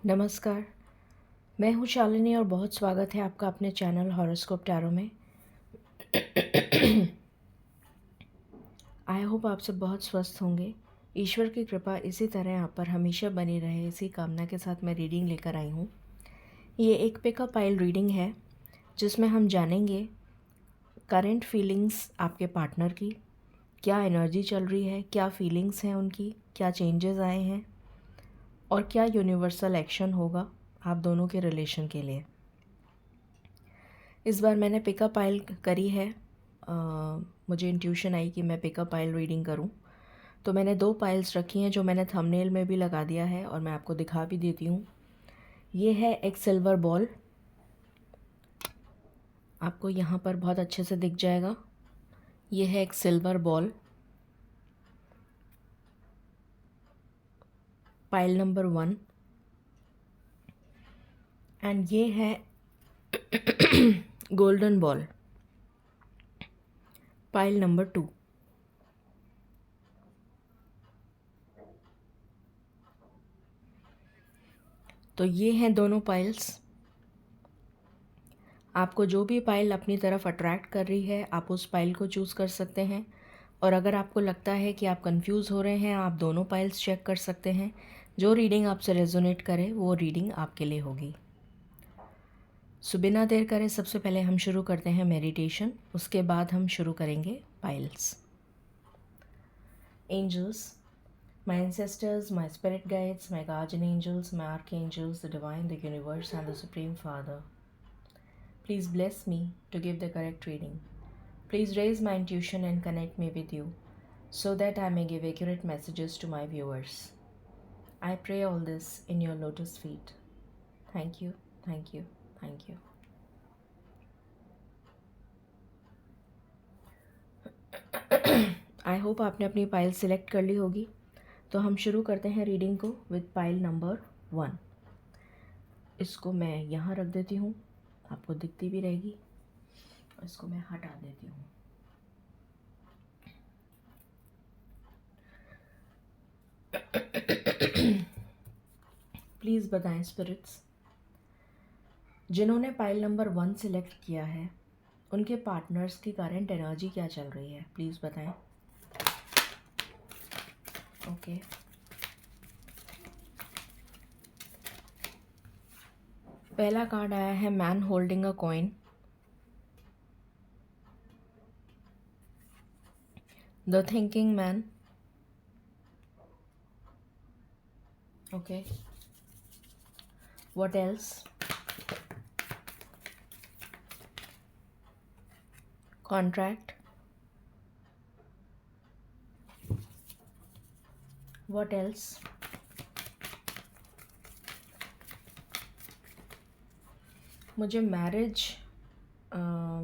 नमस्कार। मैं हूँ शालिनी और बहुत स्वागत है आपका अपने चैनल हॉरोस्कोप टैरो में। आई होप आप सब बहुत स्वस्थ होंगे। ईश्वर की कृपा इसी तरह आप पर हमेशा बनी रहे, इसी कामना के साथ मैं रीडिंग लेकर आई हूँ। ये एक पिकअप आइल रीडिंग है जिसमें हम जानेंगे करंट फीलिंग्स आपके पार्टनर की, क्या एनर्जी चल रही है, क्या फीलिंग्स हैं उनकी, क्या चेंजेस आए हैं और क्या यूनिवर्सल एक्शन होगा आप दोनों के रिलेशन के लिए। इस बार मैंने पिकअप आइल करी है। मुझे इंट्यूशन आई कि मैं पिकअप आइल रीडिंग करूं, तो मैंने 2 पाइल्स रखी हैं जो मैंने थंबनेल में भी लगा दिया है और मैं आपको दिखा भी देती हूँ। ये है एक सिल्वर बॉल, आपको यहाँ पर बहुत अच्छे से दिख जाएगा। ये है एक silver ball, pile number 1। And ये है गोल्डन बॉल, पाइल नंबर 2। तो ये हैं दोनों पाइल्स। आपको जो भी पाइल अपनी तरफ अट्रैक्ट कर रही है आप उस पाइल को चूज़ कर सकते हैं, और अगर आपको लगता है कि आप कंफ्यूज हो रहे हैं आप दोनों पाइल्स चेक कर सकते हैं। जो रीडिंग आपसे रेजोनेट करे वो रीडिंग आपके लिए होगी। सो बिना देर करे सबसे पहले हम शुरू करते हैं मेडिटेशन, उसके बाद हम शुरू करेंगे piles. Angels, my ancestors, my spirit guides, my guardian angels, my archangels, the divine, the universe, and the Supreme Father. Please bless me to give the correct reading. Please raise my intuition and connect me with you so that I may give accurate messages to my viewers. I pray all this in your lotus feet. Thank you, thank you, thank you. I hope आपने अपनी pile select कर ली होगी। तो हम शुरू करते हैं reading को विद पाइल नंबर 1। इसको मैं यहाँ रख देती हूँ, आपको दिखती भी रहेगी। इसको मैं हटा देती हूँ। प्लीज़ बताएं स्पिरिट्स, जिन्होंने पाइल नंबर 1 सिलेक्ट किया है उनके पार्टनर्स की करंट एनर्जी क्या चल रही है, प्लीज़ बताएं। ओके, पहला कार्ड आया है man holding a coin, the thinking man. Okay, what else? Contract, what else? मुझे मैरिज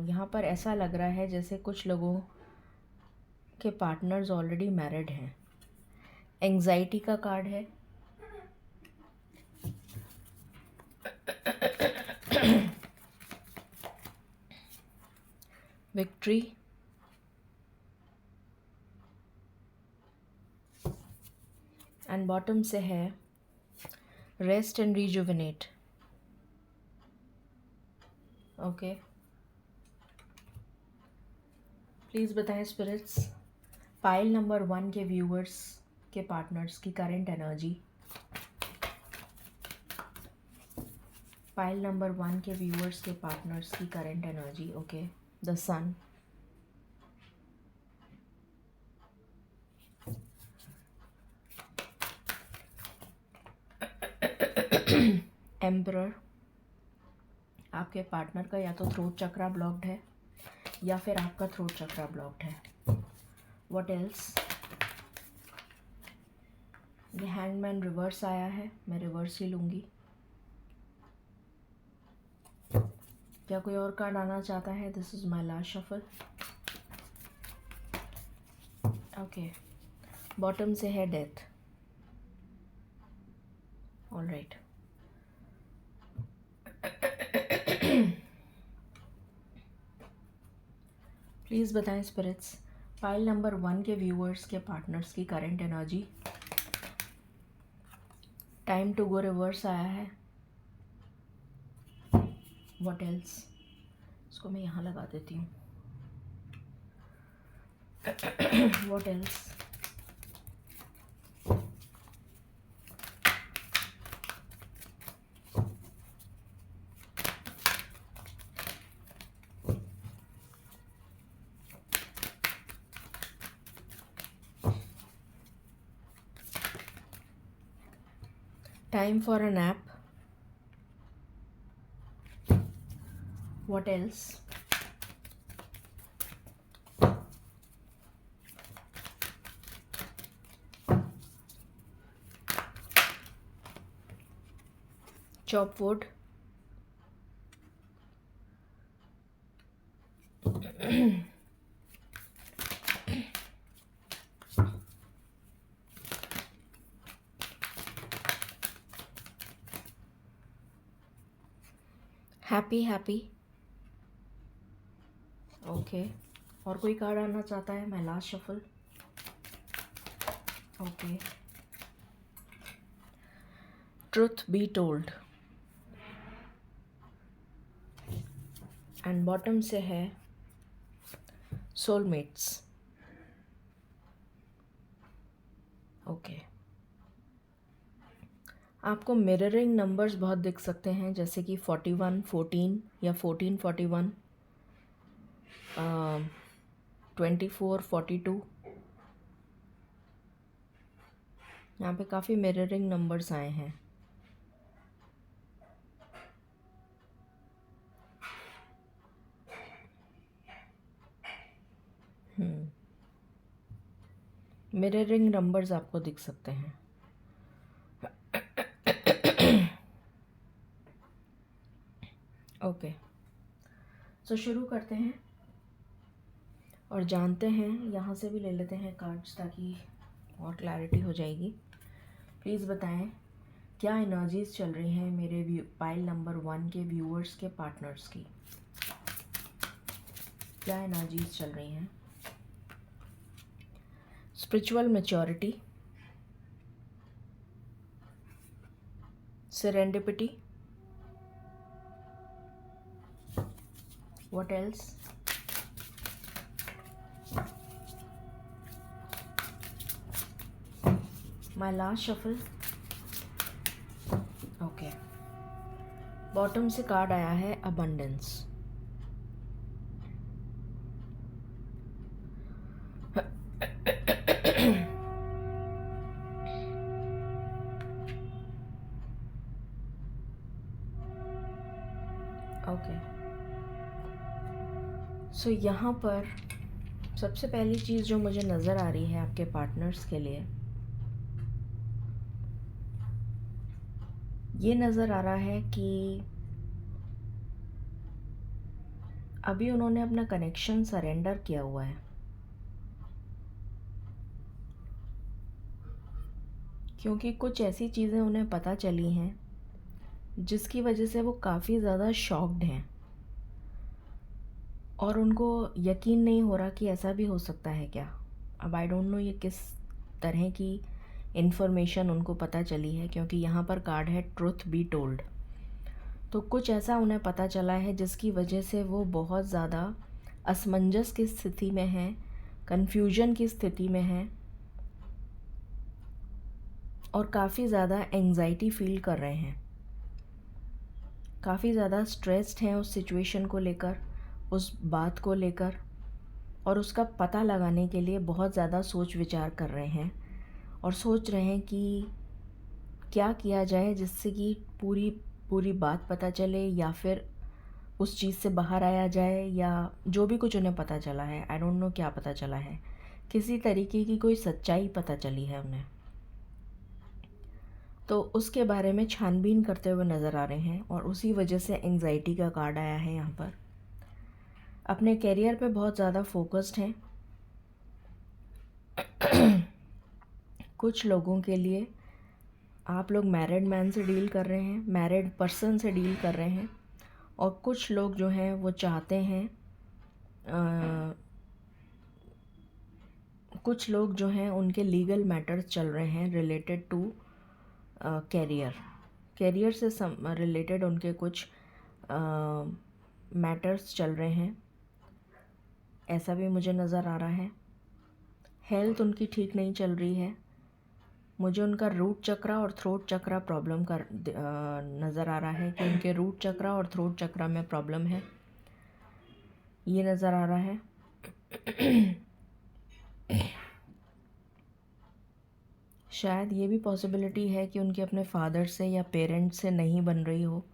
यहाँ पर ऐसा लग रहा है जैसे कुछ लोगों के पार्टनर्स ऑलरेडी मैरिड हैं। एंग्जाइटी का कार्ड है, विक्ट्री, एंड बॉटम से है rest and rejuvenate. Okay, please बताएं स्पिरिट्स, पाइल नंबर 1 के व्यूअर्स के पार्टनर्स की करंट एनर्जी। पाइल नंबर 1 के व्यूअर्स के पार्टनर्स की current energy. Okay, the sun, emperor. आपके पार्टनर का या तो थ्रोट चक्रा ब्लॉक्ड है या फिर आपका थ्रोट चक्रा ब्लॉक्ड है। What else? ये हैंगमैन रिवर्स आया है, मैं रिवर्स ही लूँगी। क्या कोई और कार्ड आना चाहता है? This is my last shuffle. Okay, bottom से है डेथ। ऑल राइट, प्लीज़ बताएं स्पिरिट्स, पाइल नंबर 1 के व्यूअर्स के पार्टनर्स की current energy. Time to go reverse आया है। What else? इसको मैं यहाँ लगा देती हूँ। What else? Time for a nap. What else? Chop wood. Happy. Okay, और कोई कार्ड आना चाहता है? मैं last shuffle. Okay, truth be told. And bottom से है सोलमेट्स। ओके, आपको मिररिंग नंबर्स बहुत दिख सकते हैं, जैसे कि 41 14 या 14 41, 24 42। यहाँ पे काफ़ी मिररिंग नंबर्स आए हैं। मिररिंग नंबर्स आपको दिख सकते हैं। ओके, तो शुरू करते हैं और जानते हैं। यहाँ से भी ले लेते हैं कार्ड्स ताकि और क्लैरिटी हो जाएगी। प्लीज़ बताएं क्या एनर्जीज चल रही हैं मेरे पाइल नंबर 1 के व्यूअर्स के पार्टनर्स की। क्या एनर्जीज चल रही हैं? Spiritual maturity, serendipity, what else? My last shuffle. Okay, bottom से कार्ड आया है अबंडेंस। ओके, सो यहाँ पर सबसे पहली चीज़ जो मुझे नज़र आ रही है आपके पार्टनर्स के लिए, ये नज़र आ रहा है कि अभी उन्होंने अपना कनेक्शन सरेंडर किया हुआ है, क्योंकि कुछ ऐसी चीज़ें उन्हें पता चली हैं जिसकी वजह से वो काफ़ी ज़्यादा शॉक्ड हैं और उनको यकीन नहीं हो रहा कि ऐसा भी हो सकता है क्या। अब आई डोंट नो ये किस तरह की इन्फॉर्मेशन उनको पता चली है, क्योंकि यहाँ पर कार्ड है ट्रुथ बी टोल्ड। तो कुछ ऐसा उन्हें पता चला है जिसकी वजह से वो बहुत ज़्यादा असमंजस की स्थिति में हैं, कन्फ्यूजन की स्थिति में हैं और काफ़ी ज़्यादा एंग्जाइटी फील कर रहे हैं, काफ़ी ज़्यादा स्ट्रेस्ड हैं उस सिचुएशन को लेकर, उस बात को लेकर, और उसका पता लगाने के लिए बहुत ज़्यादा सोच विचार कर रहे हैं और सोच रहे हैं कि क्या किया जाए जिससे कि पूरी बात पता चले या फिर उस चीज़ से बाहर आया जाए, या जो भी कुछ उन्हें पता चला है, आई डोंट नो क्या पता चला है, किसी तरीके की कोई सच्चाई पता चली है उन्हें, तो उसके बारे में छानबीन करते हुए नज़र आ रहे हैं और उसी वजह से एंग्जाइटी का कार्ड आया है। यहाँ पर अपने करियर पे बहुत ज़्यादा फोकस्ड हैं। कुछ लोगों के लिए आप लोग मैरिड मैन से डील कर रहे हैं, मैरिड पर्सन से डील कर रहे हैं, और कुछ लोग जो हैं वो चाहते हैं कुछ लोग जो हैं उनके लीगल मैटर्स चल रहे हैं रिलेटेड टू कैरियर से रिलेटेड उनके कुछ मैटर्स चल रहे हैं, ऐसा भी मुझे नज़र आ रहा है। हेल्थ उनकी ठीक नहीं चल रही है। मुझे उनका रूट चक्रा और थ्रोट चक्रा प्रॉब्लम कर नज़र आ रहा है कि उनके रूट चक्रा और थ्रोट चक्रा में प्रॉब्लम है, ये नज़र आ रहा है। शायद ये भी पॉसिबिलिटी है कि उनके अपने फादर से या पेरेंट्स से नहीं बन रही हो,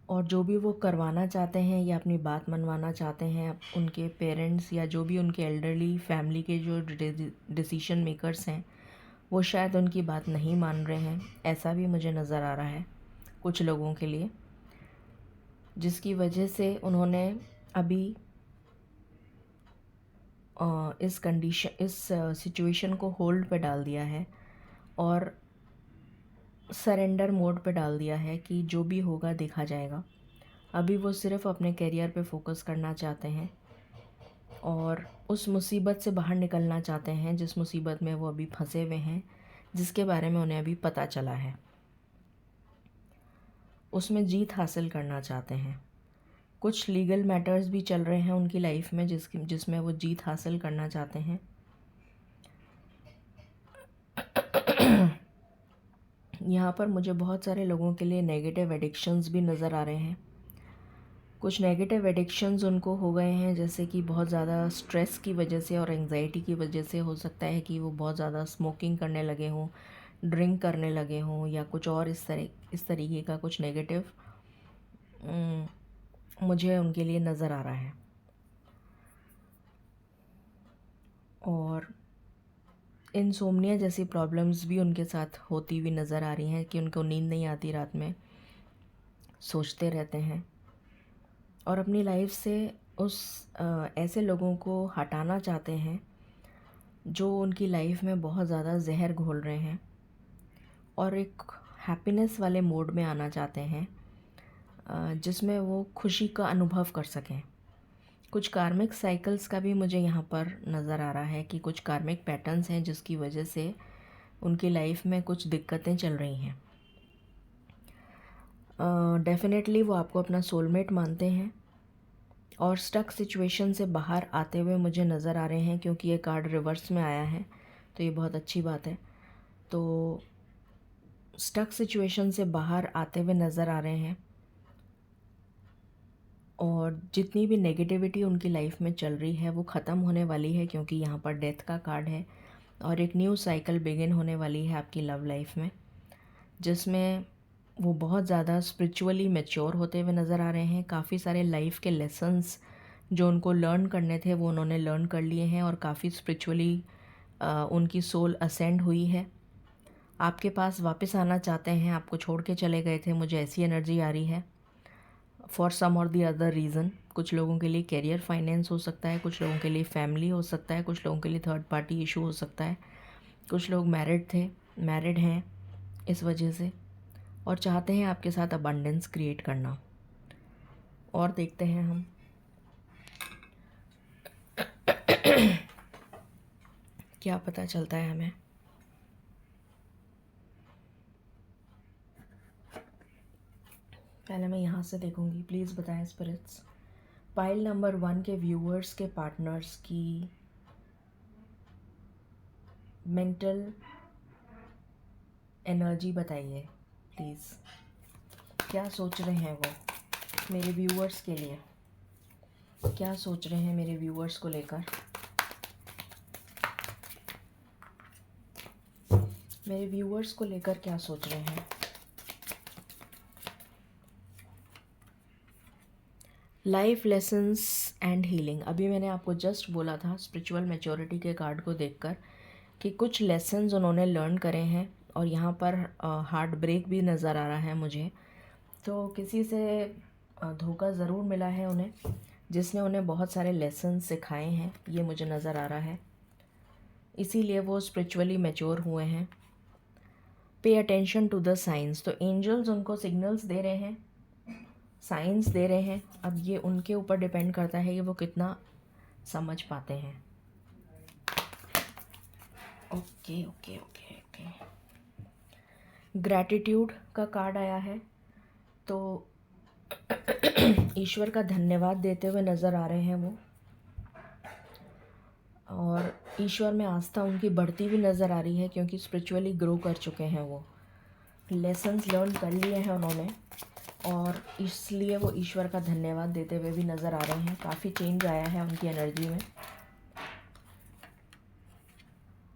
और जो भी वो करवाना चाहते हैं या अपनी बात मनवाना चाहते हैं उनके पेरेंट्स या जो भी उनके एल्डरली फैमिली के जो डिसीशन मेकर्स हैं, वो शायद उनकी बात नहीं मान रहे हैं, ऐसा भी मुझे नज़र आ रहा है कुछ लोगों के लिए, जिसकी वजह से उन्होंने अभी इस सिचुएशन को होल्ड पे डाल दिया है और सरेंडर मोड पे डाल दिया है कि जो भी होगा देखा जाएगा। अभी वो सिर्फ अपने करियर पे फोकस करना चाहते हैं और उस मुसीबत से बाहर निकलना चाहते हैं जिस मुसीबत में वो अभी फंसे हुए हैं, जिसके बारे में उन्हें अभी पता चला है। उसमें जीत हासिल करना चाहते हैं। कुछ लीगल मैटर्स भी चल रहे हैं उनकी लाइफ में जिसमें वो जीत हासिल करना चाहते हैं। यहाँ पर मुझे बहुत सारे लोगों के लिए नेगेटिव एडिक्शंस भी नज़र आ रहे हैं। कुछ नेगेटिव एडिक्शंस उनको हो गए हैं, जैसे कि बहुत ज़्यादा स्ट्रेस की वजह से और एंजाइटी की वजह से हो सकता है कि वो बहुत ज़्यादा स्मोकिंग करने लगे हों, ड्रिंक करने लगे हों, या कुछ और इस तरीके का कुछ नेगेटिव मुझे उनके लिए नज़र आ रहा है। और इनसोम्निया जैसी प्रॉब्लम्स भी उनके साथ होती हुई नज़र आ रही हैं कि उनको नींद नहीं आती, रात में सोचते रहते हैं और अपनी लाइफ से ऐसे लोगों को हटाना चाहते हैं जो उनकी लाइफ में बहुत ज़्यादा जहर घोल रहे हैं और एक हैप्पीनेस वाले मोड में आना चाहते हैं जिसमें वो खुशी का अनुभव कर सकें। कुछ कार्मिक साइकिल्स का भी मुझे यहाँ पर नज़र आ रहा है कि कुछ कार्मिक पैटर्न्स हैं जिसकी वजह से उनकी लाइफ में कुछ दिक्कतें चल रही हैं। डेफिनेटली वो आपको अपना सोलमेट मानते हैं और स्टक सिचुएशन से बाहर आते हुए मुझे नज़र आ रहे हैं, क्योंकि ये कार्ड रिवर्स में आया है तो ये बहुत अच्छी बात है। तो स्टक सिचुएशन से बाहर आते हुए नज़र आ रहे हैं और जितनी भी नेगेटिविटी उनकी लाइफ में चल रही है वो ख़त्म होने वाली है, क्योंकि यहाँ पर डेथ का कार्ड है और एक न्यू साइकिल बिगिन होने वाली है आपकी लव लाइफ में, जिसमें वो बहुत ज़्यादा स्पिरिचुअली मैच्योर होते हुए नज़र आ रहे हैं। काफ़ी सारे लाइफ के लेसन्स जो उनको लर्न करने थे वो उन्होंने लर्न कर लिए हैं और काफ़ी स्पिरिचुअली उनकी सोल असेंड हुई है। आपके पास वापस आना चाहते हैं, आपको छोड़ के चले गए थे, मुझे ऐसी एनर्जी आ रही है। फॉर सम और दी अदर रीज़न, कुछ लोगों के लिए करियर फाइनेंस हो सकता है, कुछ लोगों के लिए फैमिली हो सकता है, कुछ लोगों के लिए थर्ड पार्टी इशू हो सकता है, कुछ लोग मैरिड हैं इस वजह से और चाहते हैं आपके साथ अबंडेंस क्रिएट करना। और देखते हैं हम क्या पता चलता है हमें। पहले मैं यहाँ से देखूँगी, प्लीज़ बताएं स्पिरिट्स, पाइल नंबर 1 के व्यूअर्स के पार्टनर्स की मेंटल एनर्जी बताइए प्लीज़। क्या सोच रहे हैं वो मेरे व्यूअर्स के लिए, क्या सोच रहे हैं मेरे व्यूअर्स को लेकर, मेरे व्यूअर्स को लेकर क्या सोच रहे हैं। लाइफ लेसन्स एंड हीलिंग, अभी मैंने आपको जस्ट बोला था स्पिरिचुअल मैच्योरिटी के कार्ड को देखकर कि कुछ लेसन्स उन्होंने लर्न करे हैं और यहाँ पर हार्ट ब्रेक भी नज़र आ रहा है मुझे। तो किसी से धोखा ज़रूर मिला है उन्हें, जिसने उन्हें बहुत सारे लेसन्स सिखाए हैं, ये मुझे नज़र आ रहा है, इसीलिए वो स्पिरिचुअली मैच्योर हुए हैं। पे अटेंशन टू द साइंस, तो एंजल्स उनको सिग्नल्स दे रहे हैं, साइंस दे रहे हैं। अब ये उनके ऊपर डिपेंड करता है कि वो कितना समझ पाते हैं। Okay okay okay okay, gratitude का कार्ड आया है, तो ईश्वर का धन्यवाद देते हुए नज़र आ रहे हैं वो, और ईश्वर में आस्था उनकी बढ़ती हुई नज़र आ रही है क्योंकि स्पिरिचुअली ग्रो कर चुके हैं वो, लेसन्स लर्न कर लिए हैं उन्होंने, और इसलिए वो ईश्वर का धन्यवाद देते हुए भी नज़र आ रहे हैं। काफ़ी चेंज आया है उनकी एनर्जी में।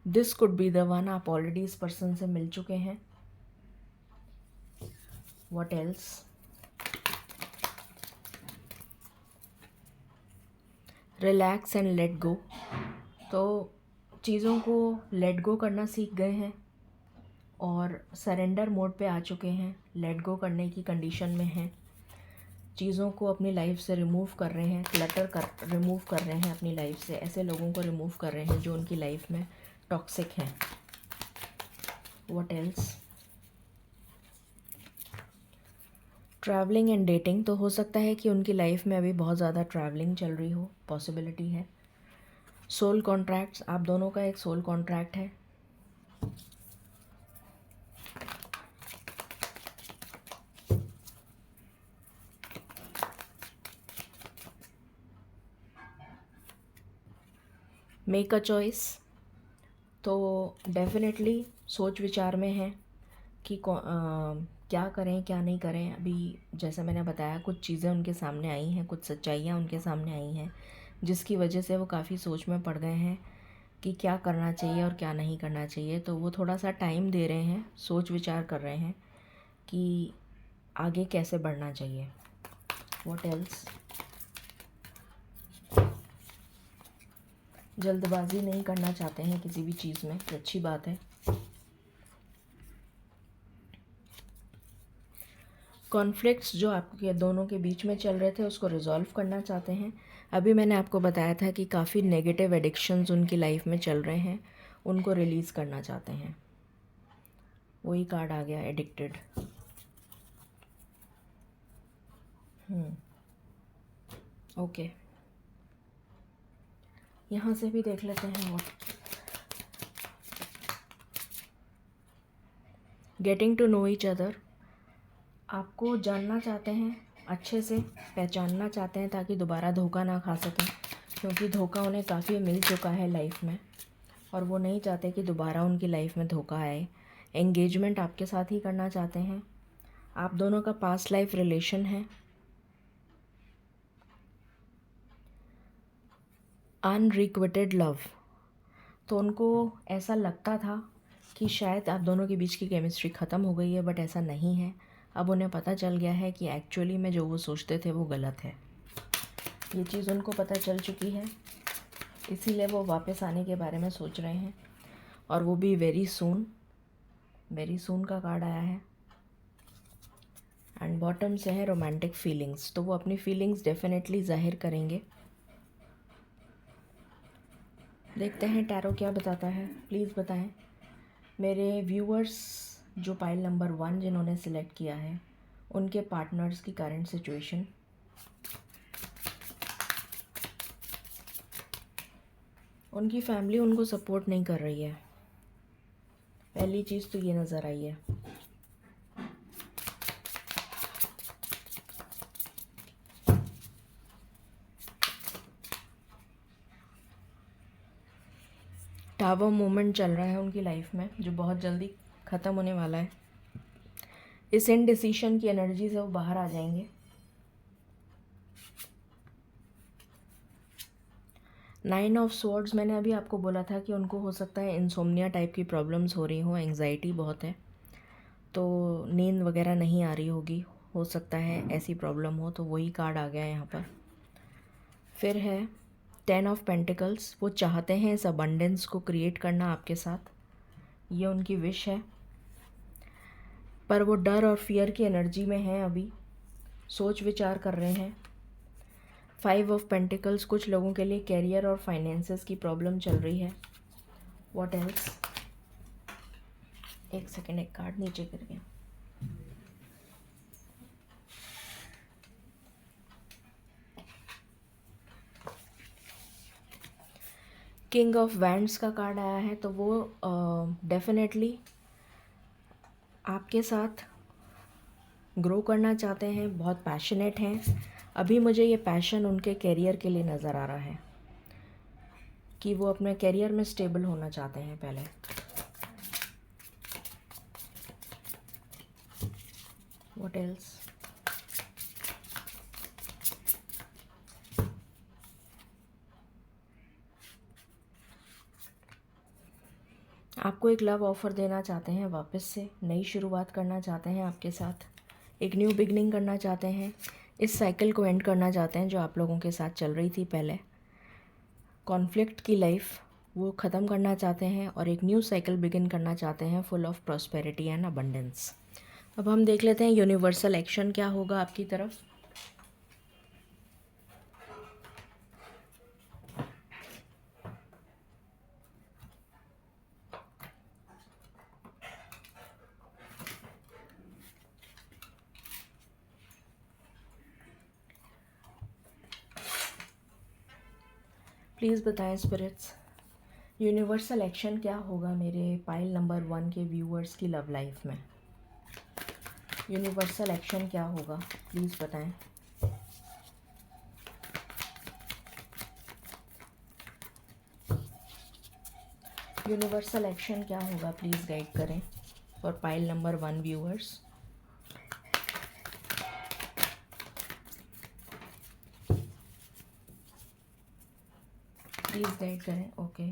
This could be the one, आप ऑलरेडी इस पर्सन से मिल चुके हैं। What else? Relax and let go, तो चीज़ों को लेट गो करना सीख गए हैं और सरेंडर मोड पे आ चुके हैं, लेट गो करने की कंडीशन में हैं। चीज़ों को अपनी लाइफ से रिमूव कर रहे हैं, रिमूव कर रहे हैं अपनी लाइफ से, ऐसे लोगों को रिमूव कर रहे हैं जो उनकी लाइफ में टॉक्सिक हैं। What else? Travelling and dating, तो हो सकता है कि उनकी लाइफ में अभी बहुत ज़्यादा ट्रैवलिंग चल रही हो, पॉसिबिलिटी है। सोल कॉन्ट्रैक्ट्स, आप दोनों का एक सोल कॉन्ट्रैक्ट है। मेक अ चॉइस, तो डेफिनेटली सोच विचार में है कि क्या करें क्या नहीं करें। अभी जैसे मैंने बताया, कुछ चीज़ें उनके सामने आई हैं, कुछ सच्चाइयाँ उनके सामने आई हैं जिसकी वजह से वो काफ़ी सोच में पड़ गए हैं कि क्या करना चाहिए और क्या नहीं करना चाहिए। तो वो थोड़ा सा टाइम दे रहे हैं, सोच विचार कर रहे हैं कि आगे कैसे बढ़ना चाहिए। What else? जल्दबाजी नहीं करना चाहते हैं किसी भी चीज़ में, तो अच्छी बात है। कॉन्फ्लिक्ट्स जो आपके दोनों के बीच में चल रहे थे उसको रिजॉल्व करना चाहते हैं। अभी मैंने आपको बताया था कि काफ़ी नेगेटिव एडिक्शंस उनकी लाइफ में चल रहे हैं, उनको रिलीज़ करना चाहते हैं। वही कार्ड आ गया, एडिक्टेड। ओके, यहाँ से भी देख लेते हैं। वो getting to know each other, आपको जानना चाहते हैं, अच्छे से पहचानना चाहते हैं ताकि दोबारा धोखा ना खा सकें, क्योंकि धोखा उन्हें काफ़ी मिल चुका है लाइफ में और वो नहीं चाहते कि दोबारा उनकी लाइफ में धोखा आए। एंगेजमेंट आपके साथ ही करना चाहते हैं। आप दोनों का पास्ट लाइफ रिलेशन है। अनरिक्विटेड लव, तो उनको ऐसा लगता था कि शायद आप दोनों के बीच की केमिस्ट्री ख़त्म हो गई है, बट ऐसा नहीं है। अब उन्हें पता चल गया है कि एक्चुअली में जो वो सोचते थे वो गलत है। ये चीज़ उनको पता चल चुकी है, इसीलिए वो वापस आने के बारे में सोच रहे हैं, और वो भी वेरी सून। वेरी सून का कार्ड आया है। एंड बॉटम से है रोमांटिक फीलिंग्स, तो वो अपनी फीलिंग्स डेफिनेटली जाहिर करेंगे। देखते हैं टैरो क्या बताता है, प्लीज़ बताएं मेरे व्यूअर्स जो पाइल नंबर 1 जिन्होंने सिलेक्ट किया है, उनके पार्टनर्स की करंट सिचुएशन। उनकी फैमिली उनको सपोर्ट नहीं कर रही है, पहली चीज़ तो ये नज़र आई है। टावर मोमेंट चल रहा है उनकी लाइफ में जो बहुत जल्दी ख़त्म होने वाला है। इस इनडिसीशन की एनर्जी से वो बाहर आ जाएंगे। 9 ऑफ स्वॉर्ड्स, मैंने अभी आपको बोला था कि उनको हो सकता है इंसोम्निया टाइप की प्रॉब्लम्स हो रही हो, एंग्जाइटी बहुत है, तो नींद वगैरह नहीं आ रही होगी, हो सकता है ऐसी प्रॉब्लम हो, तो वही कार्ड आ गया यहाँ पर। फिर है 10 ऑफ पेंटिकल्स, वो चाहते हैं इस अबंडेंस को क्रिएट करना आपके साथ, ये उनकी विश है, पर वो डर और फियर की एनर्जी में हैं, अभी सोच विचार कर रहे हैं। 5 ऑफ पेंटिकल्स, कुछ लोगों के लिए कैरियर और फाइनेंसेस की प्रॉब्लम चल रही है। What else? एक सेकेंड, एक कार्ड नीचे गिर गया। किंग ऑफ वैंड्स का कार्ड आया है, तो वो डेफिनेटली आपके साथ ग्रो करना चाहते हैं, बहुत पैशनेट हैं। अभी मुझे ये पैशन उनके करियर के लिए नज़र आ रहा है कि वो अपने करियर में स्टेबल होना चाहते हैं पहले। What else? आपको एक लव ऑफ़र देना चाहते हैं, वापस से नई शुरुआत करना चाहते हैं आपके साथ, एक न्यू बिगनिंग करना चाहते हैं, इस साइकिल को एंड करना चाहते हैं जो आप लोगों के साथ चल रही थी पहले। कॉन्फ्लिक्ट की लाइफ वो ख़त्म करना चाहते हैं और एक न्यू साइकिल बिगिन करना चाहते हैं, full of prosperity and abundance. अब हम देख लेते हैं यूनिवर्सल एक्शन क्या होगा आपकी तरफ। प्लीज़ बताएं स्पिरिट्स, यूनिवर्सल एक्शन क्या होगा मेरे पाइल नंबर 1 के व्यूअर्स की लव लाइफ में। यूनिवर्सल एक्शन क्या होगा प्लीज़ बताएं। यूनिवर्सल एक्शन क्या होगा प्लीज़ गाइड करें for pile number 1 viewers. Please guide करें। ओके,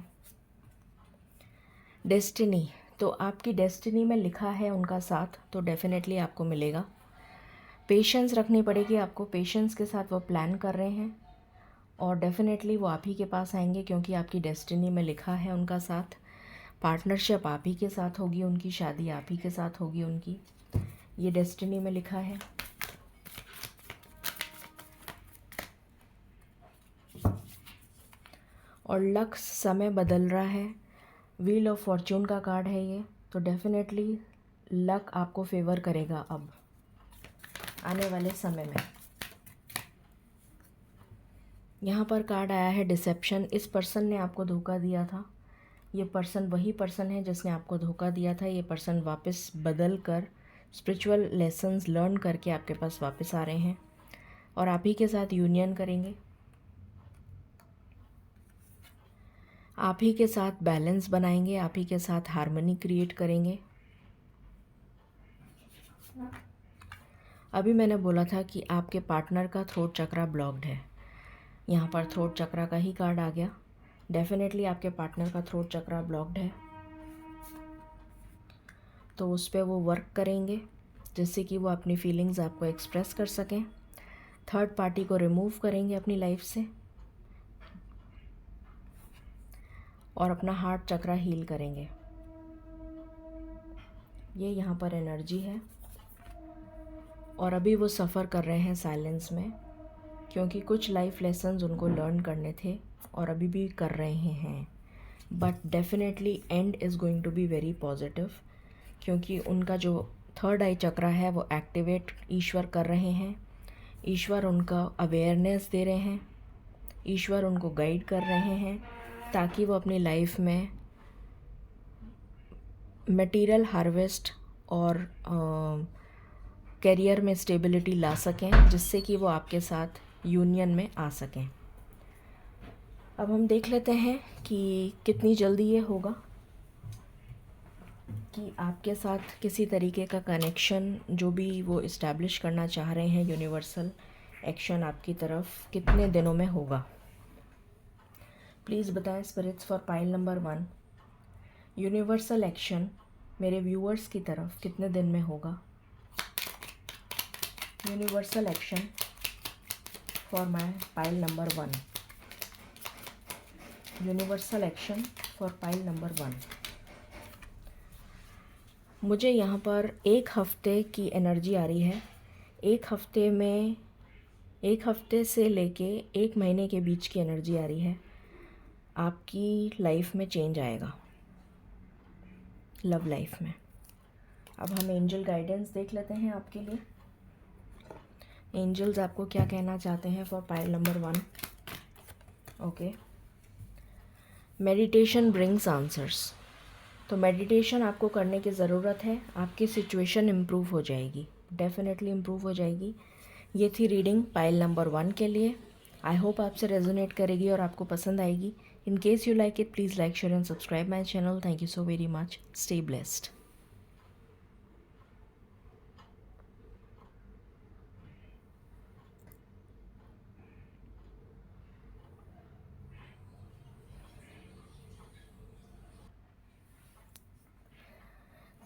डेस्टिनी, तो आपकी डेस्टिनी में लिखा है उनका साथ, तो डेफिनेटली आपको मिलेगा। पेशेंस रखनी पड़ेगी आपको, पेशेंस के साथ वो प्लान कर रहे हैं और डेफिनेटली वो आप ही के पास आएंगे क्योंकि आपकी डेस्टिनी में लिखा है उनका साथ। पार्टनरशिप आप ही के साथ होगी, उनकी शादी आप ही के साथ होगी उनकी, ये डेस्टिनी में लिखा है। और लक समय बदल रहा है, व्हील ऑफ फॉर्चून का कार्ड है ये, तो डेफिनेटली लक आपको फेवर करेगा अब आने वाले समय में। यहाँ पर कार्ड आया है डिसेप्शन, इस पर्सन ने आपको धोखा दिया था। ये पर्सन वही पर्सन है जिसने आपको धोखा दिया था। ये पर्सन वापस बदल कर स्पिरिचुअल लेसन्स लर्न करके आपके पास वापस आ रहे हैं और आप ही के साथ यूनियन करेंगे, आप ही के साथ बैलेंस बनाएंगे, आप ही के साथ हार्मनी क्रिएट करेंगे। अभी मैंने बोला था कि आपके पार्टनर का थ्रोट चक्रा ब्लॉक्ड है, यहाँ पर थ्रोट चक्रा का ही कार्ड आ गया। डेफिनेटली आपके पार्टनर का थ्रोट चक्रा ब्लॉक्ड है, तो उस पर वो वर्क करेंगे जिससे कि वो अपनी फीलिंग्स आपको एक्सप्रेस कर सकें। थर्ड पार्टी को रिमूव करेंगे अपनी लाइफ से और अपना हार्ट चक्रा हील करेंगे। ये यहाँ पर एनर्जी है और अभी वो सफ़र कर रहे हैं साइलेंस में क्योंकि कुछ लाइफ लेसन्स उनको लर्न करने थे और अभी भी कर रहे हैं, but definitely end is going to be very positive क्योंकि उनका जो थर्ड आई चक्रा है वो एक्टिवेट ईश्वर कर रहे हैं। ईश्वर उनका अवेयरनेस दे रहे हैं, ईश्वर उनको गाइड कर रहे हैं ताकि वो अपनी लाइफ में मटेरियल हार्वेस्ट और करियर में स्टेबिलिटी ला सकें जिससे कि वो आपके साथ यूनियन में आ सकें। अब हम देख लेते हैं कि कितनी जल्दी ये होगा कि आपके साथ किसी तरीके का कनेक्शन जो भी वो इस्टेब्लिश करना चाह रहे हैं, यूनिवर्सल एक्शन आपकी तरफ कितने दिनों में होगा। प्लीज़ बताएं spirits for pile number 1, universal action मेरे व्यूअर्स की तरफ कितने दिन में होगा। Universal action for my pile number 1, universal action for pile number 1। मुझे यहाँ पर 1 हफ्ते की एनर्जी आ रही है। 1 हफ्ते में 1 हफ्ते से लेके 1 महीने के बीच की एनर्जी आ रही है। आपकी लाइफ में चेंज आएगा, लव लाइफ में। अब हम एंजल गाइडेंस देख लेते हैं आपके लिए। एंजल्स आपको क्या कहना चाहते हैं for pile number 1। Okay, meditation brings answers, तो तो मेडिटेशन आपको करने की ज़रूरत है, आपकी सिचुएशन इम्प्रूव हो जाएगी, डेफिनेटली इम्प्रूव हो जाएगी। ये थी रीडिंग पाइल नंबर 1 के लिए। आई होप आपसे रेजोनेट करेगी और आपको पसंद आएगी। In case you like it, please like, share and subscribe my channel. Thank you so very much. Stay blessed.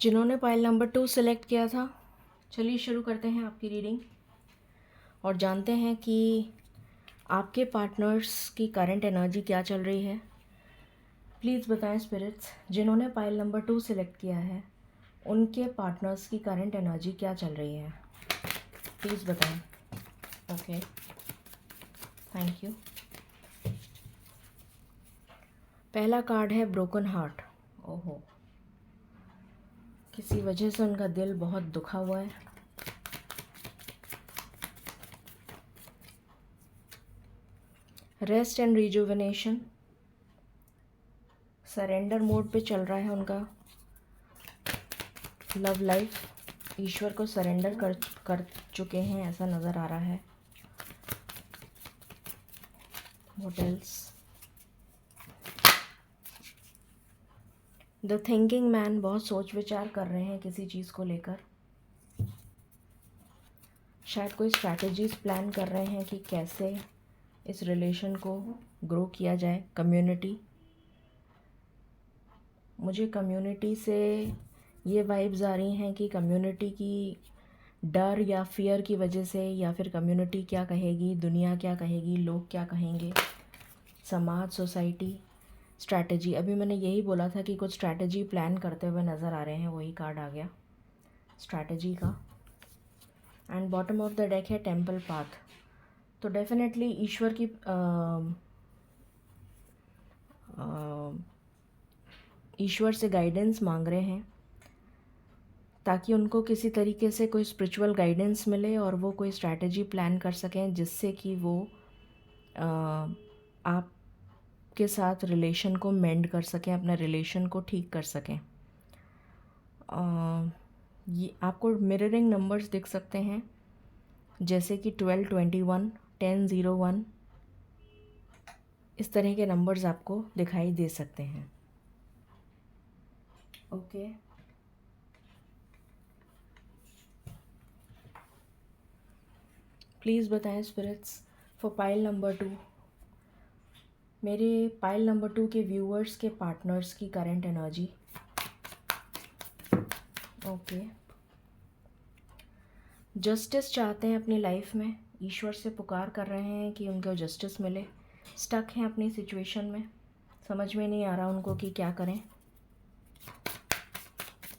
जिन्होंने पाइल नंबर 2 सेलेक्ट किया था, चलिए शुरू करते हैं आपकी रीडिंग और जानते हैं कि आपके पार्टनर्स की करंट एनर्जी क्या चल रही है। प्लीज़ बताएं स्पिरिट्स, जिन्होंने पाइल नंबर 2 सेलेक्ट किया है उनके पार्टनर्स की करंट एनर्जी क्या चल रही है, प्लीज़ बताएं। Okay, thank you. पहला कार्ड है ब्रोकन हार्ट। ओहो, किसी वजह से उनका दिल बहुत दुखा हुआ है। Rest and rejuvenation, surrender mode पे चल रहा है उनका लव लाइफ। ईश्वर को सरेंडर कर चुके हैं ऐसा नज़र आ रहा है। What else? The thinking man, बहुत सोच विचार कर रहे हैं किसी चीज़ को लेकर। शायद कोई स्ट्रैटेजीज प्लान कर रहे हैं कि कैसे इस रिलेशन को ग्रो किया जाए। कम्युनिटी, मुझे कम्युनिटी से ये वाइब्स आ रही हैं कि कम्युनिटी की डर या फियर की वजह से, या फिर कम्युनिटी क्या कहेगी, दुनिया क्या कहेगी, लोग क्या कहेंगे, समाज, सोसाइटी। स्ट्रैटेजी, अभी मैंने यही बोला था कि कुछ स्ट्रैटेजी प्लान करते हुए नज़र आ रहे हैं, वही कार्ड आ गया स्ट्रैटेजी का। And bottom of the deck है टेम्पल पाथ। तो डेफिनेटली ईश्वर की ईश्वर से गाइडेंस मांग रहे हैं ताकि उनको किसी तरीके से कोई स्पिरिचुअल गाइडेंस मिले और वो कोई स्ट्रैटेजी प्लान कर सकें जिससे कि वो आपके साथ रिलेशन को मेंड कर सकें, अपना रिलेशन को ठीक कर सकें। ये आपको मिररिंग नंबर्स दिख सकते हैं जैसे कि 1221, 1001, इस तरह के नंबर्स आपको दिखाई दे सकते हैं। ओके, प्लीज़ बताएं स्पिरिट्स फॉर पाइल नंबर 2, मेरे पाइल नंबर 2 के व्यूअर्स के पार्टनर्स की करंट एनर्जी। ओके, जस्टिस चाहते हैं अपनी लाइफ में, ईश्वर से पुकार कर रहे हैं कि उनको जस्टिस मिले। स्टक हैं अपनी सिचुएशन में, समझ में नहीं आ रहा उनको कि क्या करें।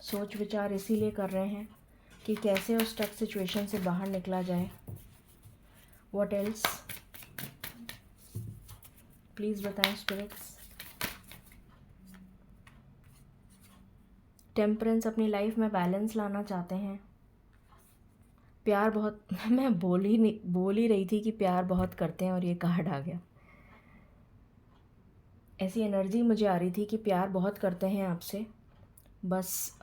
सोच विचार इसीलिए कर रहे हैं कि कैसे उस स्टक सिचुएशन से बाहर निकला जाए। What else? प्लीज़ बताएं स्पिरिट्स। टेम्परेंस, अपनी लाइफ में बैलेंस लाना चाहते हैं। प्यार बहुत मैं बोल ही रही थी कि प्यार बहुत करते हैं और ये कार्ड आ गया। ऐसी एनर्जी मुझे आ रही थी कि प्यार बहुत करते हैं आपसे, बस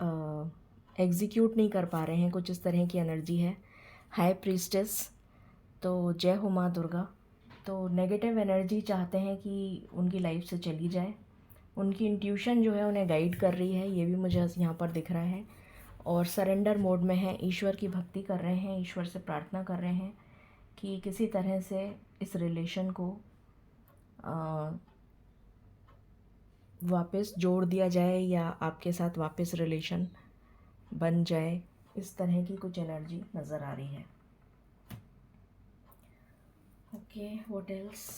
एग्जीक्यूट नहीं कर पा रहे हैं, कुछ इस तरह की एनर्जी है। हाई प्रीस्टेस, तो जय हो माँ दुर्गा। तो नेगेटिव एनर्जी चाहते हैं कि उनकी लाइफ से चली जाए। उनकी इंट्यूशन जो है उन्हें गाइड कर रही है, ये भी मुझे यहाँ पर दिख रहा है। और सरेंडर मोड में है, ईश्वर की भक्ति कर रहे हैं, ईश्वर से प्रार्थना कर रहे हैं कि किसी तरह से इस रिलेशन को वापस जोड़ दिया जाए या आपके साथ वापस रिलेशन बन जाए। इस तरह की कुछ एनर्जी नज़र आ रही है। Okay, what else?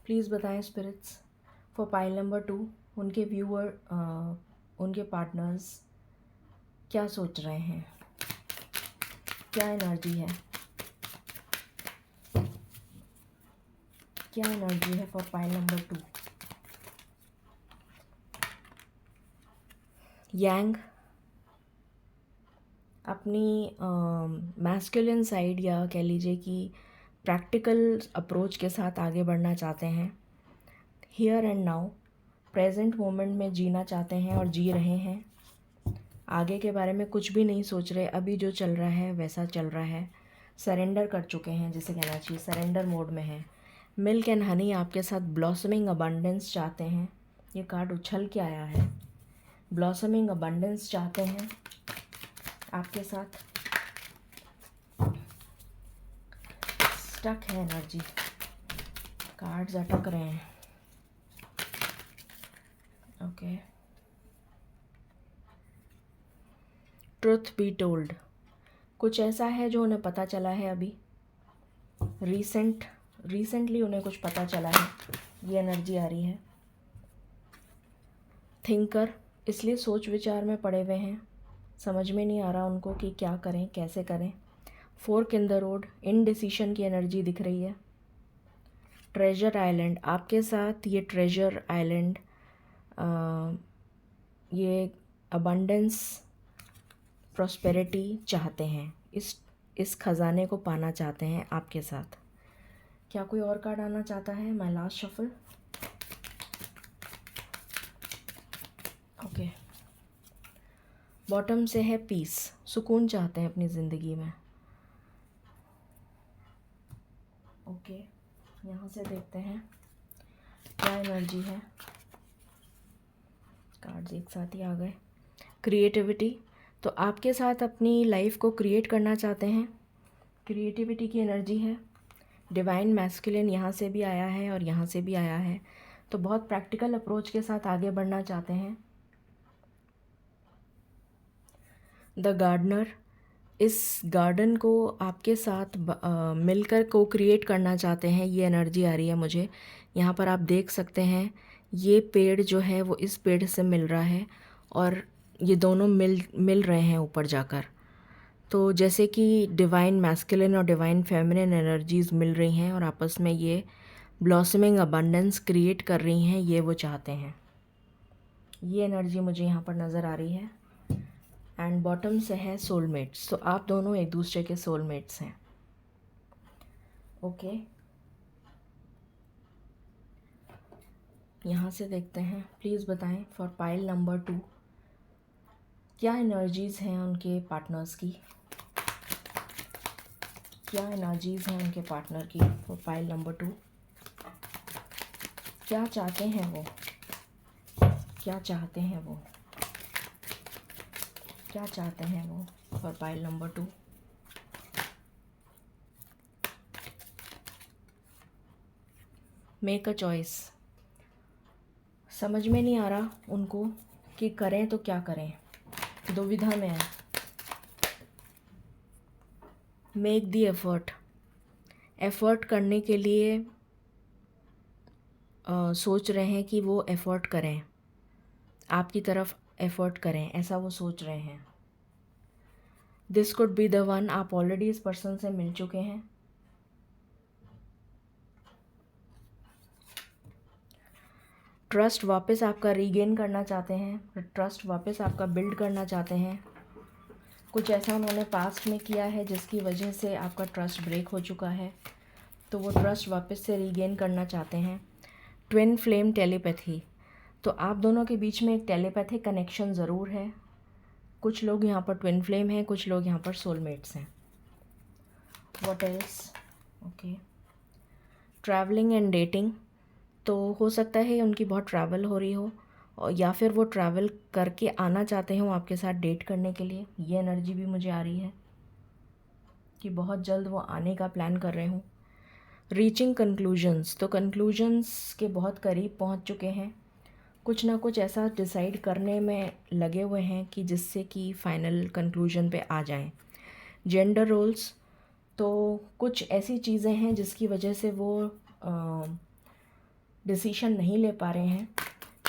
प्लीज़ बताएं स्पिरिट्स फॉर पाइल नंबर 2, उनके व्यूअर, उनके पार्टनर्स क्या सोच रहे हैं, क्या एनर्जी है, क्या एनर्जी है फॉर पाइल नंबर 2। यांग, अपनी मैस्कुलिन साइड या कह लीजिए कि प्रैक्टिकल अप्रोच के साथ आगे बढ़ना चाहते हैं। Here and now, present moment में जीना चाहते हैं और जी रहे हैं। आगे के बारे में कुछ भी नहीं सोच रहे, अभी जो चल रहा है वैसा चल रहा है। सरेंडर कर चुके हैं, जिसे कहना चाहिए सरेंडर मोड में है। मिल्क एंड हनी आपके साथ ब्लॉसमिंग अबंडेंस चाहते हैं। ये कार्ड उछल के आया है। ब्लॉसमिंग अबंडेंस चाहते हैं आपके साथ। स्टक है एनर्जी, कार्ड्स अटक रहे हैं। ओके, ट्रुथ बी टोल्ड, कुछ ऐसा है जो उन्हें पता चला है अभी। रिसेंटली उन्हें कुछ पता चला है, ये एनर्जी आ रही है। थिंकर, इसलिए सोच विचार में पड़े हुए हैं, समझ में नहीं आ रहा उनको कि क्या करें कैसे करें। फोर्क इन द रोड, इनडिसीशन की एनर्जी दिख रही है। ट्रेजर आइलैंड, आपके साथ ये ट्रेजर आइलैंड, ये अबंडेंस प्रॉस्पेरिटी चाहते हैं, इस खजाने को पाना चाहते हैं आपके साथ। क्या कोई और कार्ड आना चाहता है? My last shuffle. Okay, bottom से है पीस, सुकून चाहते हैं अपनी ज़िंदगी में। ओके, यहाँ से देखते हैं क्या एनर्जी है। कार्ड्स एक साथ ही आ गए। क्रिएटिविटी, तो आपके साथ अपनी लाइफ को क्रिएट करना चाहते हैं, क्रिएटिविटी की एनर्जी है। डिवाइन मैस्कुलिन यहाँ से भी आया है और यहाँ से भी आया है, तो बहुत प्रैक्टिकल अप्रोच के साथ आगे बढ़ना चाहते हैं। द गार्डनर, इस गार्डन को आपके साथ मिलकर को क्रिएट करना चाहते हैं, ये एनर्जी आ रही है मुझे। यहाँ पर आप देख सकते हैं ये पेड़ जो है वो इस पेड़ से मिल रहा है और ये दोनों मिल रहे हैं ऊपर जाकर। तो जैसे कि डिवाइन मैस्कुलिन और डिवाइन फेमिनिन एनर्जीज़ मिल रही हैं और आपस में ये ब्लॉसमिंग अबंडेंस क्रिएट कर रही हैं, ये वो चाहते हैं। ये एनर्जी मुझे यहाँ पर नज़र आ रही है। एंड बॉटम से है सोलमेट्स, तो आप दोनों एक दूसरे के सोलमेट्स हैं। ओके, यहाँ से देखते हैं, प्लीज़ बताएं फॉर पाइल नंबर 2 क्या एनर्जीज़ हैं उनके पार्टनर्स की, क्या एनर्जीज़ हैं उनके पार्टनर की फॉर पाइल नंबर 2। क्या चाहते हैं वो, क्या चाहते हैं वो, क्या चाहते हैं वो for pile number 2। Make a choice, समझ में नहीं आ रहा उनको कि करें तो क्या करें, दुविधा में है। मेक दी एफर्ट, एफर्ट करने के लिए सोच रहे हैं कि वो एफर्ट करें, आपकी तरफ एफर्ट करें, ऐसा वो सोच रहे हैं। This could be the one, आप ऑलरेडी इस पर्सन से मिल चुके हैं। ट्रस्ट वापस आपका रीगेन करना चाहते हैं, ट्रस्ट वापस आपका बिल्ड करना चाहते हैं। कुछ ऐसा उन्होंने पास्ट में किया है जिसकी वजह से आपका ट्रस्ट ब्रेक हो चुका है, तो वो ट्रस्ट वापस से रीगेन करना चाहते हैं। ट्विन फ्लेम टेलीपैथी, तो आप दोनों के बीच में एक टेलीपैथिक कनेक्शन ज़रूर है। कुछ लोग यहाँ पर ट्विन फ्लेम हैं, कुछ लोग यहाँ पर सोलमेट्स हैं। What else? Okay, travelling and dating, तो हो सकता है उनकी बहुत ट्रैवल हो रही हो और या फिर वो ट्रैवल करके आना चाहते हो आपके साथ डेट करने के लिए। ये एनर्जी भी मुझे आ रही है कि बहुत जल्द वो आने का प्लान कर रहे हों। रीचिंग कंक्लूजन्स, तो कंक्लूजन्स के बहुत करीब पहुंच चुके हैं, कुछ ना कुछ ऐसा डिसाइड करने में लगे हुए हैं कि जिससे कि फाइनल कंक्लूजन पे आ जाएं। जेंडर रोल्स, तो कुछ ऐसी चीज़ें हैं जिसकी वजह से वो डिसीशन नहीं ले पा रहे हैं,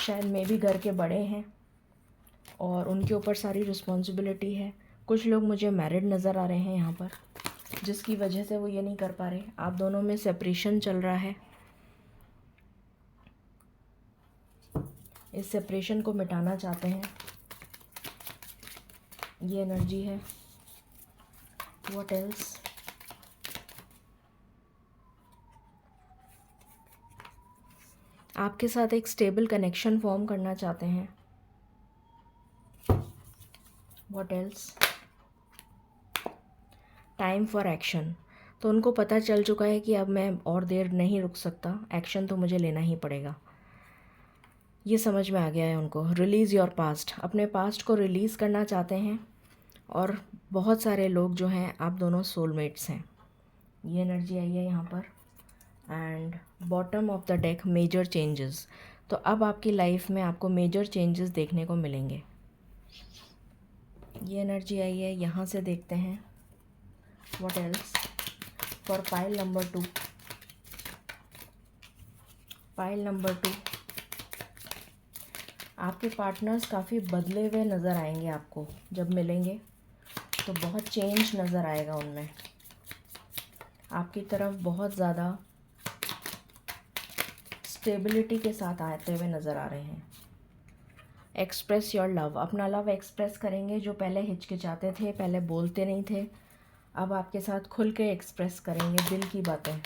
शायद मे भी घर के बड़े हैं और उनके ऊपर सारी रिस्पॉन्सिबिलिटी है। कुछ लोग मुझे मैरिड नज़र आ रहे हैं यहाँ पर, जिसकी वजह से वो ये नहीं कर पा रहे। आप दोनों में सेपरेशन चल रहा है, इस सेपरेशन को मिटाना चाहते हैं, ये एनर्जी है। What else? आपके साथ एक स्टेबल कनेक्शन फॉर्म करना चाहते हैं। What else? Time for action. तो उनको पता चल चुका है कि अब मैं और देर नहीं रुक सकता, एक्शन तो मुझे लेना ही पड़ेगा। ये समझ में आ गया है उनको। रिलीज़ योर पास्ट, अपने पास्ट को रिलीज़ करना चाहते हैं। और बहुत सारे लोग जो हैं, आप दोनों सोलमेट्स हैं। ये एनर्जी आई है यहाँ पर। And bottom of the deck, major changes. तो अब आपकी लाइफ में आपको मेजर चेंजेस देखने को मिलेंगे। ये एनर्जी आई है, यहाँ से देखते हैं। What else for pile number 2? Pile number 2, आपके पार्टनर्स काफ़ी बदले हुए नज़र आएंगे आपको। जब मिलेंगे तो बहुत चेंज नज़र आएगा उनमें। आपकी तरफ बहुत ज़्यादा स्टेबिलिटी के साथ आते हुए नज़र आ रहे हैं। एक्सप्रेस योर लव, अपना लव एक्सप्रेस करेंगे। जो पहले हिचकिचाते थे, पहले बोलते नहीं थे, अब आपके साथ खुल के एक्सप्रेस करेंगे दिल की बातें।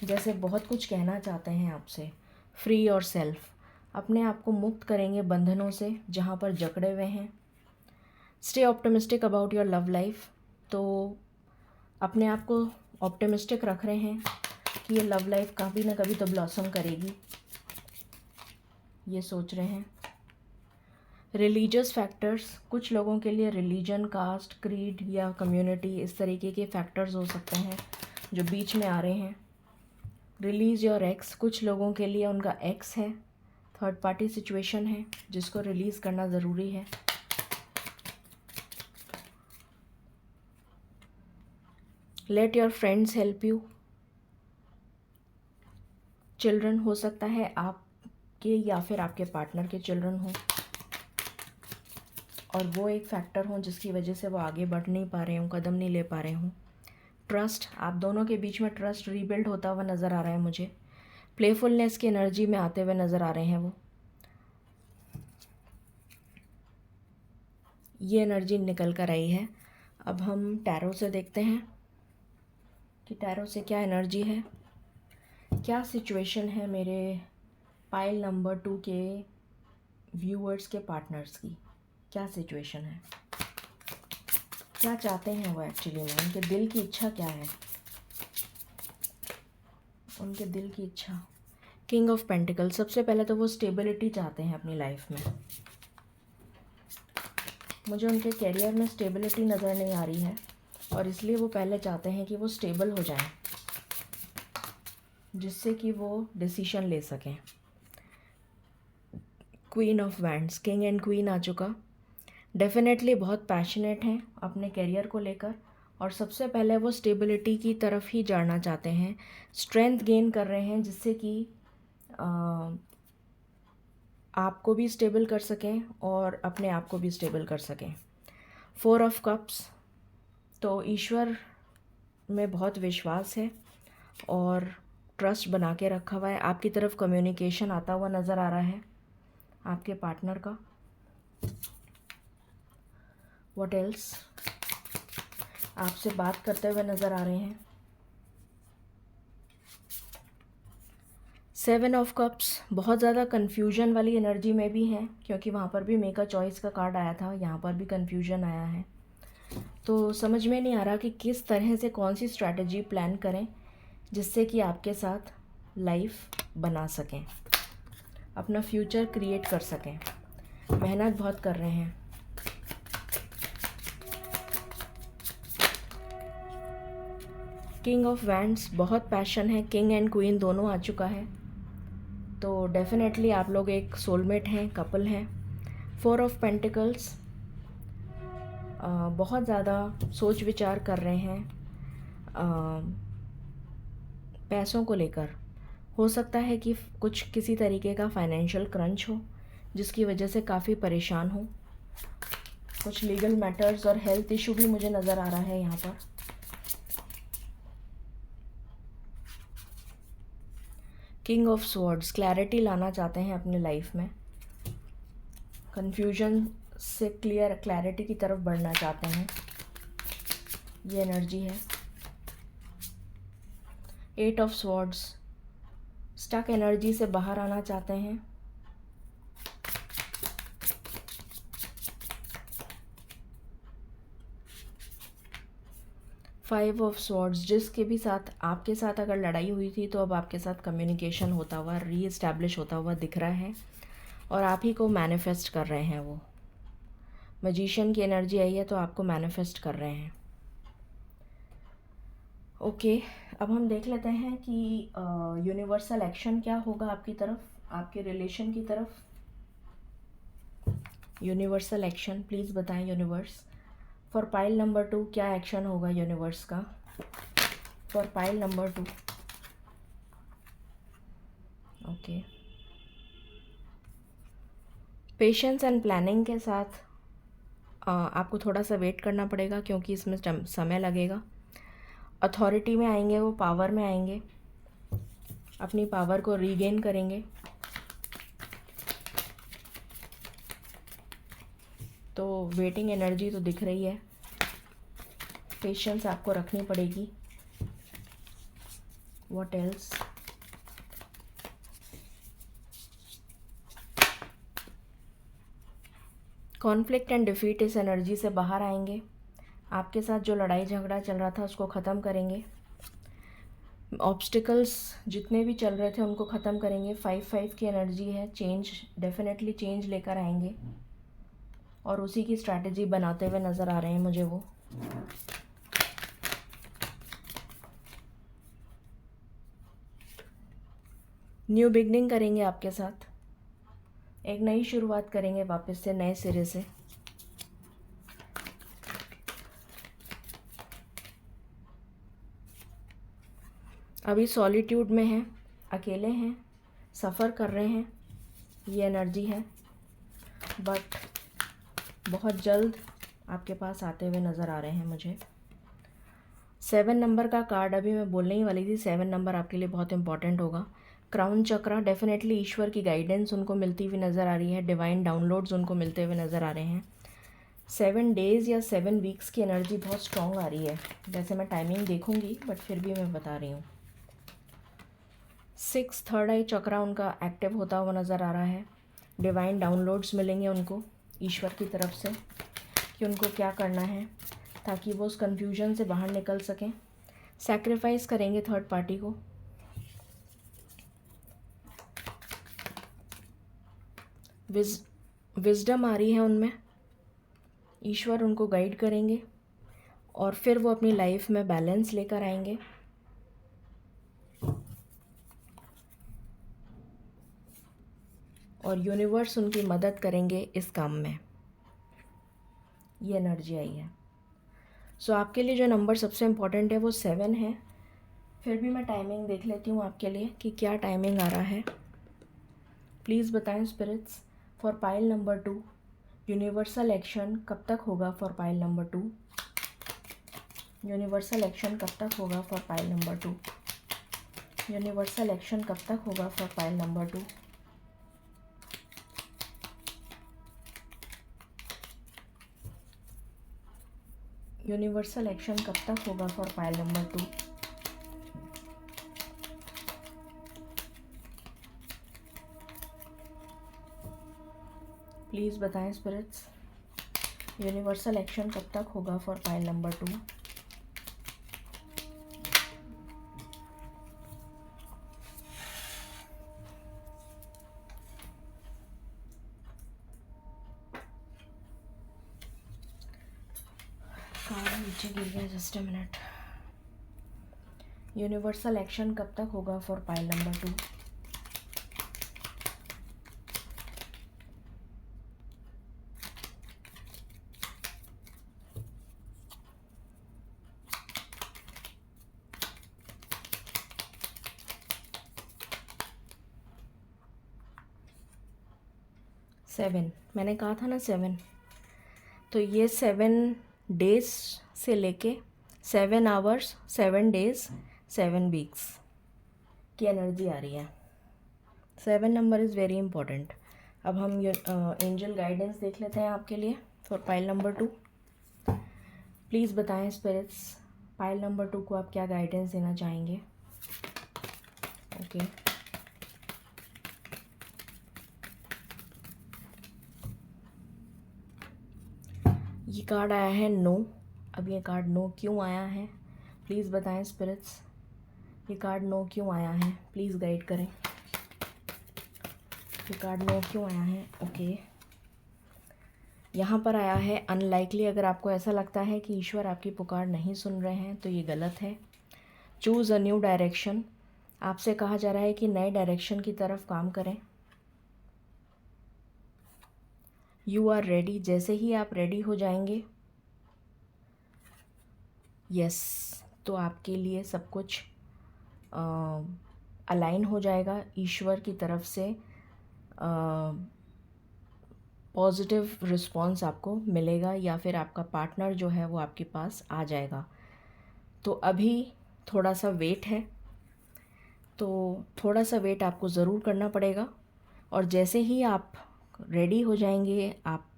जैसे बहुत कुछ कहना चाहते हैं आपसे। फ्री और सेल्फ, अपने आप को मुक्त करेंगे बंधनों से जहाँ पर जकड़े हुए हैं। Stay optimistic about your love life, तो अपने आप को ऑप्टिमिस्टिक रख रहे हैं कि ये लव लाइफ कभी ना कभी तो ब्लॉसम करेगी, ये सोच रहे हैं। रिलीजियस फैक्टर्स, कुछ लोगों के लिए रिलीजन, कास्ट, क्रीड या कम्युनिटी, इस तरीके के फैक्टर्स हो सकते हैं जो बीच में आ रहे हैं। रिलीज़ योर एक्स, कुछ लोगों के लिए उनका एक्स है, थर्ड पार्टी सिचुएशन है जिसको रिलीज़ करना ज़रूरी है। Let your friends help you, children हो सकता है आपके या फिर आपके पार्टनर के चिल्ड्रन हो, और वो एक फैक्टर हो जिसकी वजह से वो आगे बढ़ नहीं पा रहे हों, कदम नहीं ले पा रहे हों। ट्रस्ट, आप दोनों के बीच में ट्रस्ट रीबिल्ड होता हुआ नज़र आ रहा है मुझे। प्लेफुलनेस की एनर्जी में आते हुए नज़र आ रहे हैं वो। ये एनर्जी निकल कर आई है। अब हम टैरो से देखते हैं कि टैरो से क्या एनर्जी है, क्या सिचुएशन है मेरे पाइल नंबर 2 के व्यूअर्स के पार्टनर्स की। क्या सिचुएशन है, क्या चाहते हैं वो एक्चुअली में, उनके दिल की इच्छा क्या है, उनके दिल की इच्छा। किंग ऑफ पेंटिकल, सबसे पहले तो वो स्टेबिलिटी चाहते हैं अपनी लाइफ में। मुझे उनके कैरियर में स्टेबिलिटी नज़र नहीं आ रही है, और इसलिए वो पहले चाहते हैं कि वो स्टेबल हो जाएं, जिससे कि वो डिसीजन ले सकें। Queen of wands, king and queen आ चुका। डेफिनेटली बहुत पैशनेट हैं अपने कैरियर को लेकर, और सबसे पहले वो स्टेबिलिटी की तरफ ही जाना चाहते हैं। स्ट्रेंथ गेन कर रहे हैं जिससे कि आपको भी स्टेबल कर सकें और अपने आप को भी स्टेबल कर सकें। 4 ऑफ कप्स, तो ईश्वर में बहुत विश्वास है और ट्रस्ट बना के रखा हुआ है। आपकी तरफ कम्युनिकेशन आता हुआ नज़र आ रहा है आपके पार्टनर का। व्हाट एल्स, आपसे बात करते हुए नज़र आ रहे हैं। 7 ऑफ कप्स, बहुत ज़्यादा कन्फ्यूजन वाली एनर्जी में भी हैं, क्योंकि वहाँ पर भी मेक अ चॉइस का कार्ड आया था, यहाँ पर भी कन्फ्यूजन आया है। तो समझ में नहीं आ रहा कि किस तरह से कौन सी स्ट्रैटेजी प्लान करें जिससे कि आपके साथ लाइफ बना सकें, अपना फ्यूचर क्रिएट कर सकें। मेहनत बहुत कर रहे हैं। किंग ऑफ वैंड्स, बहुत पैशन है, किंग एंड क्वीन दोनों आ चुका है, तो डेफिनेटली आप लोग एक सोलमेट हैं, कपल हैं। 4 ऑफ पेंटिकल्स, बहुत ज़्यादा सोच विचार कर रहे हैं पैसों को लेकर। हो सकता है कि कुछ किसी तरीके का फाइनेंशियल क्रंच हो जिसकी वजह से काफ़ी परेशान हो। कुछ लीगल मैटर्स और हेल्थ इशू भी मुझे नज़र आ रहा है यहाँ पर। किंग ऑफ स्वॉर्ड्स, क्लैरिटी लाना चाहते हैं अपने लाइफ में, कन्फ्यूजन से क्लैरिटी की तरफ बढ़ना चाहते हैं, ये एनर्जी है। 8 ऑफ स्वॉर्ड्स, स्टक एनर्जी से बाहर आना चाहते हैं। फाइव ऑफ स्वॉर्ड्स, जिसके भी साथ आपके साथ अगर लड़ाई हुई थी तो अब आपके साथ कम्युनिकेशन होता हुआ, रीएस्टैब्लिश होता हुआ दिख रहा है और आप ही को मैनिफेस्ट कर रहे हैं। वो मैजिशियन की एनर्जी आई है तो आपको मैनिफेस्ट कर रहे हैं। ओके, अब हम देख लेते हैं कि यूनिवर्सल एक्शन क्या होगा आपकी तरफ, आपके रिलेशन की तरफ। यूनिवर्सल एक्शन प्लीज़ बताएं यूनिवर्स। फॉर पाइल नंबर 2 क्या एक्शन होगा यूनिवर्स का for pile number 2। Okay, patience and planning के साथ आपको थोड़ा सा वेट करना पड़ेगा क्योंकि इसमें समय लगेगा। अथॉरिटी में आएंगे, वो पावर में आएंगे, अपनी पावर को रीगेन करेंगे। तो वेटिंग एनर्जी तो दिख रही है, पेशेंस आपको रखनी पड़ेगी। What else? Conflict and defeat इस एनर्जी से बाहर आएंगे। आपके साथ जो लड़ाई झगड़ा चल रहा था उसको ख़त्म करेंगे। ऑब्स्टिकल्स जितने भी चल रहे थे उनको ख़त्म करेंगे। 5-5 की एनर्जी है, चेंज, डेफिनेटली चेंज लेकर आएंगे और उसी की स्ट्रैटेजी बनाते हुए नज़र आ रहे हैं मुझे वो। न्यू बिगनिंग करेंगे आपके साथ, एक नई शुरुआत करेंगे वापस से नए सिरे से। अभी सॉलिट्यूड में हैं, अकेले हैं, सफ़र कर रहे हैं, ये एनर्जी है, बट बहुत जल्द आपके पास आते हुए नज़र आ रहे हैं मुझे। 7 नंबर का कार्ड अभी मैं बोलने ही वाली थी। 7 नंबर आपके लिए बहुत इंपॉर्टेंट होगा। क्राउन चक्रा, डेफिनेटली ईश्वर की गाइडेंस उनको मिलती हुई नज़र आ रही है, डिवाइन डाउनलोड्स उनको मिलते हुए नज़र आ रहे हैं। 7 डेज़ या 7 वीक्स की एनर्जी बहुत स्ट्रॉन्ग आ रही है। वैसे मैं टाइमिंग देखूंगी बट फिर भी मैं बता रही हूँ। 6 थर्ड आई चक्रा उनका एक्टिव होता हुआ नज़र आ रहा है। डिवाइन डाउनलोड्स मिलेंगे उनको ईश्वर की तरफ से कि उनको क्या करना है ताकि वो उस कन्फ्यूजन से बाहर निकल सकें। सैक्रिफाइस करेंगे थर्ड पार्टी को। विजडम आ रही है उनमें, ईश्वर उनको गाइड करेंगे और फिर वो अपनी लाइफ में बैलेंस लेकर आएंगे। और यूनिवर्स उनकी मदद करेंगे इस काम में, ये एनर्जी आई है। सो आपके लिए जो नंबर सबसे इम्पोर्टेंट है वो 7 है। फिर भी मैं टाइमिंग देख लेती हूँ आपके लिए कि क्या टाइमिंग आ रहा है। प्लीज़ बताएं spirits, for pile number 2 universal action कब तक होगा for pile number 2। Universal action कब तक होगा for pile number 2। Universal action कब तक होगा for pile number 2। Universal action कब तक होगा फॉर पाइल नंबर 2। प्लीज़ बताएं स्पिरिट्स, यूनिवर्सल एक्शन कब तक होगा फॉर पाइल नंबर 2। नीचे गिर गया, just a minute. Universal action कब तक होगा फॉर पाइल नंबर 2। सेवन, मैंने कहा था ना 7, तो ये 7 डेज से लेके 7 आवर्स 7 डेज 7 वीक्स की एनर्जी आ रही है। 7 नंबर इज़ वेरी इंपॉर्टेंट। अब हम एंजल गाइडेंस देख लेते हैं आपके लिए फॉर पाइल नंबर 2। प्लीज़ बताएं स्पिरिट्स, पाइल नंबर 2 को आप क्या गाइडेंस देना चाहेंगे। ओके, ये कार्ड आया है नो। अब ये कार्ड नो क्यों आया है प्लीज़ बताएं स्पिरिट्स, ये कार्ड नो क्यों आया है प्लीज़ गाइड करें। ये कार्ड नो क्यों आया है? ओके, यहाँ पर आया है अनलाइकली। अगर आपको ऐसा लगता है कि ईश्वर आपकी पुकार नहीं सुन रहे हैं तो ये गलत है। चूज़ अ न्यू डायरेक्शन, आपसे कहा जा रहा है कि नए डायरेक्शन की तरफ काम करें। यू आर रेडी, जैसे ही आप रेडी हो जाएंगे यस तो आपके लिए सब कुछ अलाइन हो जाएगा। ईश्वर की तरफ से पॉजिटिव रिस्पॉन्स आपको मिलेगा या फिर आपका पार्टनर जो है वो आपके पास आ जाएगा। तो अभी थोड़ा सा वेट है, तो थोड़ा सा वेट आपको ज़रूर करना पड़ेगा। और जैसे ही आप रेडी हो जाएंगे, आप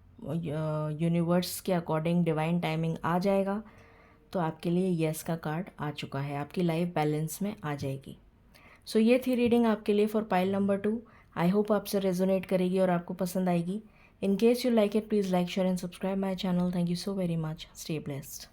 यूनिवर्स के अकॉर्डिंग डिवाइन टाइमिंग आ जाएगा तो आपके लिए येस का कार्ड आ चुका है, आपकी लाइफ बैलेंस में आ जाएगी। सो ये थी रीडिंग आपके लिए for pile number 2। I hope आपसे रेजोनेट करेगी और आपको पसंद आएगी। In case you like it please like share and subscribe my channel. Thank you so very much. Stay blessed.